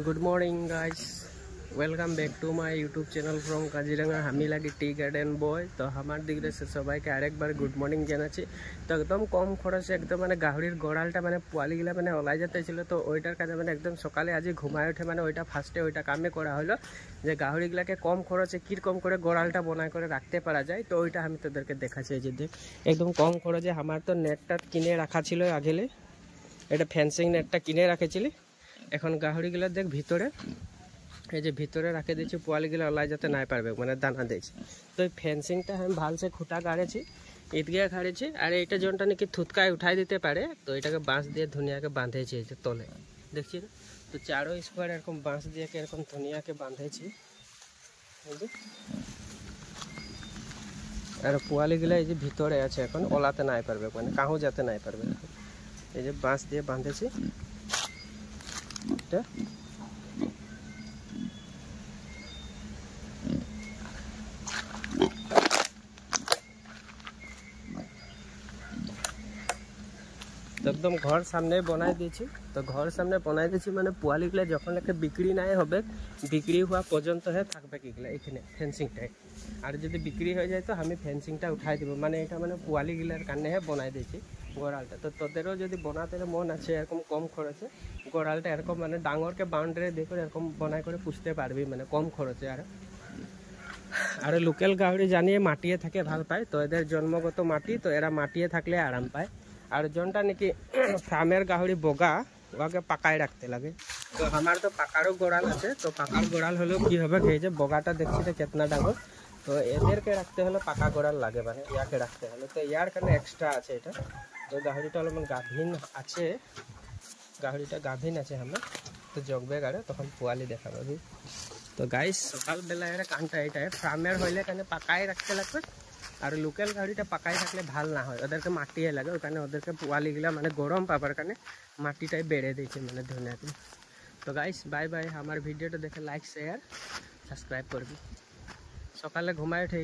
Good morning guys, welcome back to my YouTube channel from Kaziranga हामिलागी tea garden boy. तो हमार दिगरे से सबाई के आरेक बार गुड मॉर्निंग जानाची। तो एकदम कम खरचे एकदम माने गाहरिर गड़ालटा माने पोवालिगिला माने ओलाई जातेछिलो। तो ओइटार काजे माने एकदम सकाले आज घुमाय उठे माने ओइटा फार्स्टे ओइटा कामे करा हलो जे गाहरिगुलाके कम खरचे किरकम करे गड़ालटा बनाय करे राखते पारा যায়। तो ओइटा आमि तोदेरके देखाচ্ছি। এই যে দেখ একদম কম খরচে আমার তো নেটটা কিনে রাখা ছিল আগেলে, এটা ফেন্সিং নেটটা কিনে রাখেছিলি। এখন গাহরিগুলা দেখ ভিতরে এই যে ভিতরে রাখে দিয়েছি পোয়ালিগুলা ওলাই যাতে নাই পারবে মানে দানা দিয়েছি। তো এই ফেন্সিংটা আমি ভালসে খুঁটা গাড়েছি, ইট দিয়ে গাড়েছি। আর এইটা জনটা নাকি থুতকায় উঠাই দিতে পারে, তো এটাকে বাঁশ দিয়ে ধুনিয়াকে বাঁধেছি এই যে তলে দেখছি না। তো চারো স্কোয়ার এরকম বাঁশ দিয়ে এরকম ধুনিয়াকে বাঁধেছি এই যে। আর পোয়ালিগুলা এই যে ভিতরে আছে এখন ওলাতে নাই পারবে মানে কাহু যাতে নাই পারবে, এই যে বাঁশ দিয়ে বাঁধেছি এটা। एकदम घर सामने बनाई दीची। तो घर सामने बनाई दीची माने पोवालिगुला जखन एके बिक्री नाई होबे बिक्री हुआ पर्यन्त है थाकबे किगुला एखाने फेंसिंगटाय। और यदि बिक्री हो जाए तो आमी फेंसिंगटा उठाई देब माने एटा माने पोवालिगुलार कारणे है बनाई दिয়েছি गड़ालटा। तो तोदेरो यदि बनाते मन आछे एरकम कम खरचे गड़ालटा एरकम माने डांगरके बाउंडारि दिए करे एरकम बनाई करे पुषते पारबि माने कम खरचे। और लोकल गाहरी जानिए माटिए थाके भाल पाय, तो एদের जन्मगत माटी, तो एरा माटिए थाकले आराम पाय। और जोनटा नाकि फार्मेर गाहरी बोगा ओके पाकाय राखते लागे। तो हमार तो पाकारो गड़ाल आछे, तो पाकार गड़ाल हलो कि होबे এই যে बोगाटा देखछि कितना डांगर, तो एदेरके राखते हलो पाका गड़ाल लागे माने याके राखते हलो। तो यार काने एक्सट्रा आछे এটা। तो गाहरिटा हलो गाभीन आछे, गाहरिटा गाभीन आछे हमरा। तो जगबे गाड़े तखन पोवाली देखाबो। तो गाइस सकाल बेला एरा कानटा एटाय फार्मेर हইলে काने पाकाय राखते लागबे। और लोकल गाहरिटा पाकाय थाकले भाल ना হয়, ओदेरके माटिए लागे ओई काने ओदेरके पोवालिगुला माने गरम पाবার काने माटिटाই बेड़े दिয়েছে মানে ধুনিয়াতে। तो गाइस बाय बाय, हमार भिडियोटा देखे लाइक शेयर सब्सक्राइब करबी। सकाले घुमाय उठे